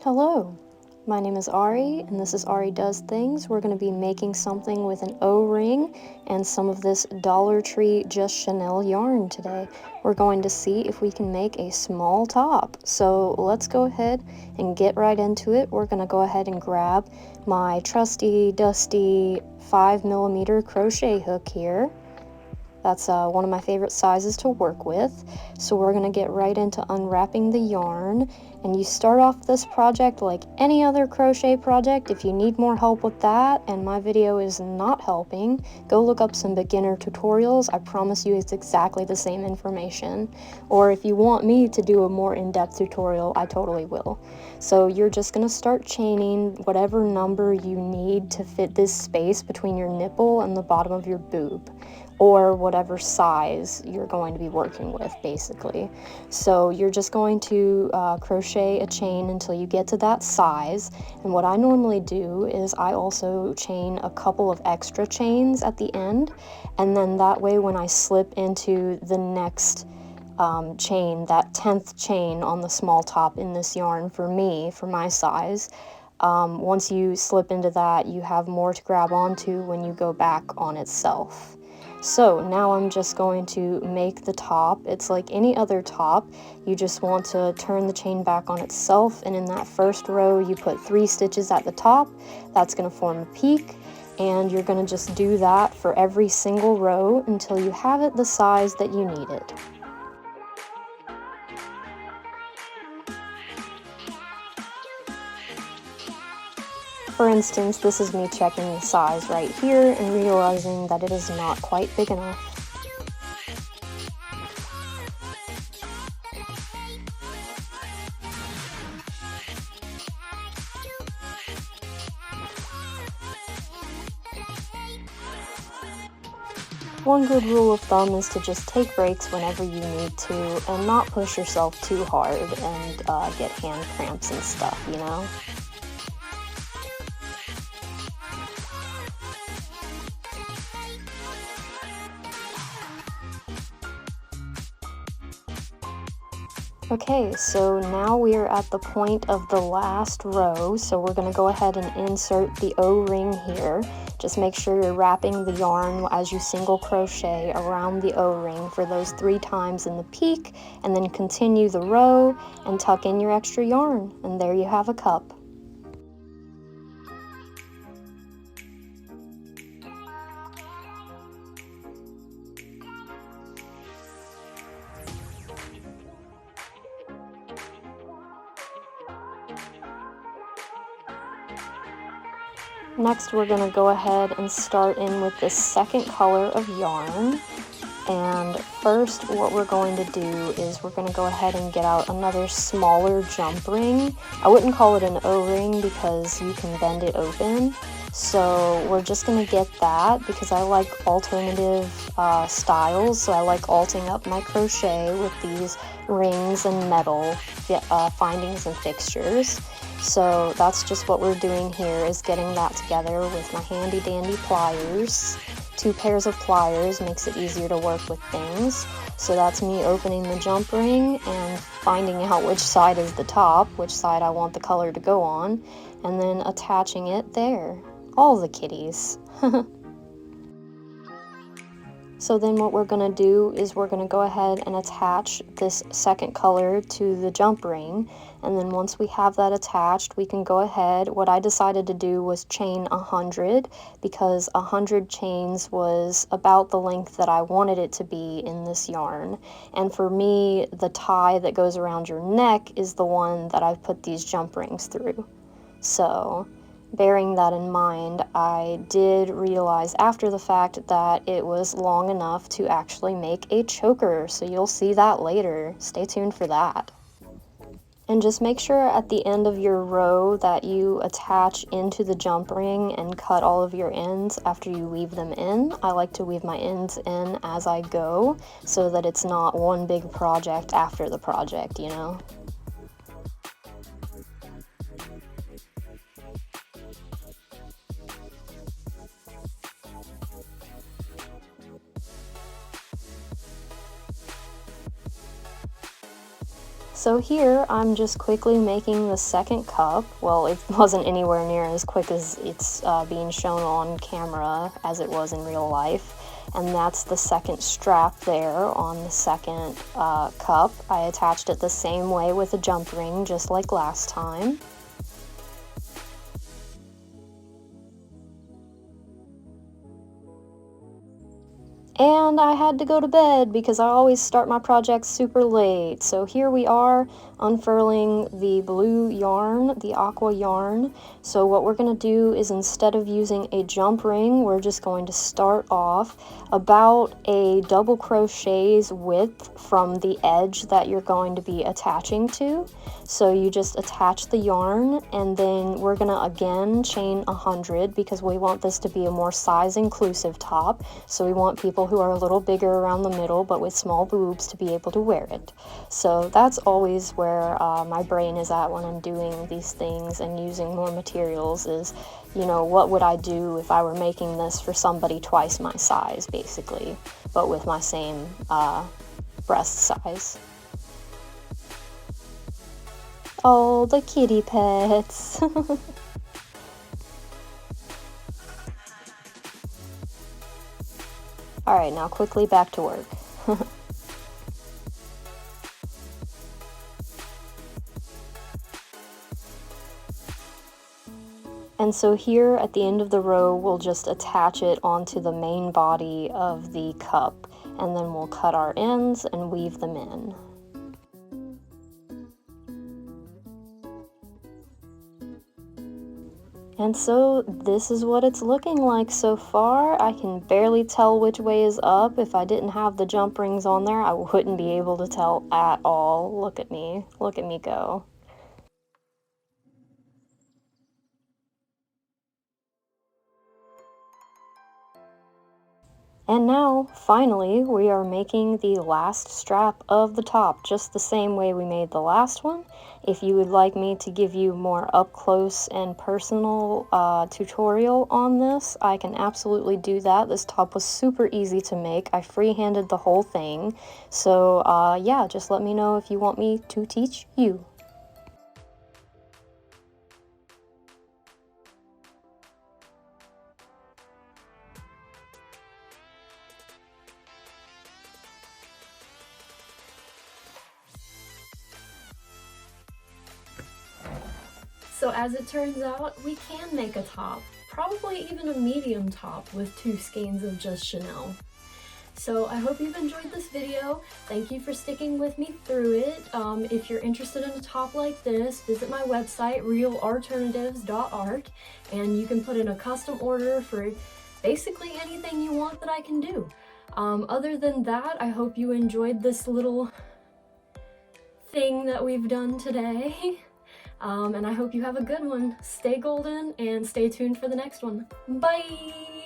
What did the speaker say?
Hello, my name is Ari, and this is Ari Does Things. We're going to be making something with an O-ring and some of this Dollar Tree Just Chenille yarn today. We're going to see if we can make a small top. So let's go ahead and get right into it. We're going to go ahead and grab my trusty, dusty 5mm crochet hook here. That's one of my favorite sizes to work with. So we're going to get right into unwrapping the yarn. And you start off this project like any other crochet project. If you need more help with that and my video is not helping, go look up some beginner tutorials. I promise you it's exactly the same information. Or if you want me to do a more in-depth tutorial, I totally will. So you're just going to start chaining whatever number you need to fit this space between your nipple and the bottom of your boob, or whatever size you're going to be working with, basically. So you're just going to crochet a chain until you get to that size. And what I normally do is I also chain a couple of extra chains at the end, and then that way when I slip into the next chain, that 10th chain on the small top in this yarn for me, for my size, once you slip into that, you have more to grab onto when you go back on itself. So now I'm just going to make the top. It's like any other top. You just want to turn the chain back on itself, and in that first row you put 3 stitches at the top. That's going to form a peak, and you're going to just do that for every single row until you have it the size that you need it. For instance, this is me checking the size right here and realizing that it is not quite big enough. One good rule of thumb is to just take breaks whenever you need to and not push yourself too hard and get hand cramps and stuff, you know? Okay, so now we are at the point of the last row, so we're going to go ahead and insert the O-ring here. Just make sure you're wrapping the yarn as you single crochet around the O-ring for those 3 times in the peak, and then continue the row and tuck in your extra yarn, and there you have a cup. Next, we're going to go ahead and start in with the second color of yarn. And first, what we're going to do is we're going to go ahead and get out another smaller jump ring. I wouldn't call it an O-ring because you can bend it open. So we're just going to get that because I like alternative styles. So I like alting up my crochet with these rings and metal findings and fixtures. So that's just what we're doing here, is getting that together with my handy dandy pliers. 2 pairs of pliers makes it easier to work with things. So that's me opening the jump ring and finding out which side is the top, which side I want the color to go on, and then attaching it there. All the kitties. So then what we're going to do is we're going to go ahead and attach this second color to the jump ring, and then once we have that attached, we can go ahead. What I decided to do was chain 100 because 100 chains was about the length that I wanted it to be in this yarn, and for me the tie that goes around your neck is the one that I've put these jump rings through. So bearing that in mind, I did realize after the fact that it was long enough to actually make a choker, so you'll see that later. Stay tuned for that. And just make sure at the end of your row that you attach into the jump ring and cut all of your ends after you weave them in. I like to weave my ends in as I go so that it's not one big project after the project, you know? So here I'm just quickly making the second cup. Well, it wasn't anywhere near as quick as it's being shown on camera as it was in real life. And that's the second strap there on the second cup. I attached it the same way with a jump ring, just like last time. And I had to go to bed because I always start my projects super late. So here we are unfurling the blue yarn, the aqua yarn. So what we're going to do is, instead of using a jump ring, we're just going to start off about a double crochet's width from the edge that you're going to be attaching to. So you just attach the yarn, and then we're going to again chain 100 because we want this to be a more size inclusive top. So we want people who are a little bigger around the middle but with small boobs to be able to wear it. So that's always where my brain is at when I'm doing these things and using more materials, is, you know, what would I do if I were making this for somebody twice my size, basically, but with my same breast size. Oh, the kitty pets. Alright, now quickly back to work. And so here at the end of the row, we'll just attach it onto the main body of the cup, and then we'll cut our ends and weave them in. And so this is what it's looking like so far. I can barely tell which way is up. If I didn't have the jump rings on there, I wouldn't be able to tell at all. Look at me go. And now, finally, we are making the last strap of the top, just the same way we made the last one. If you would like me to give you more up-close and personal tutorial on this, I can absolutely do that. This top was super easy to make. I free-handed the whole thing. So, yeah, just let me know if you want me to teach you. So as it turns out, we can make a top, probably even a medium top with 2 skeins of just Chenille. So I hope you've enjoyed this video. Thank you for sticking with me through it. If you're interested in a top like this, visit my website, realalternatives.art, and you can put in a custom order for basically anything you want that I can do. Other than that, I hope you enjoyed this little thing that we've done today. And I hope you have a good one. Stay golden and stay tuned for the next one. Bye!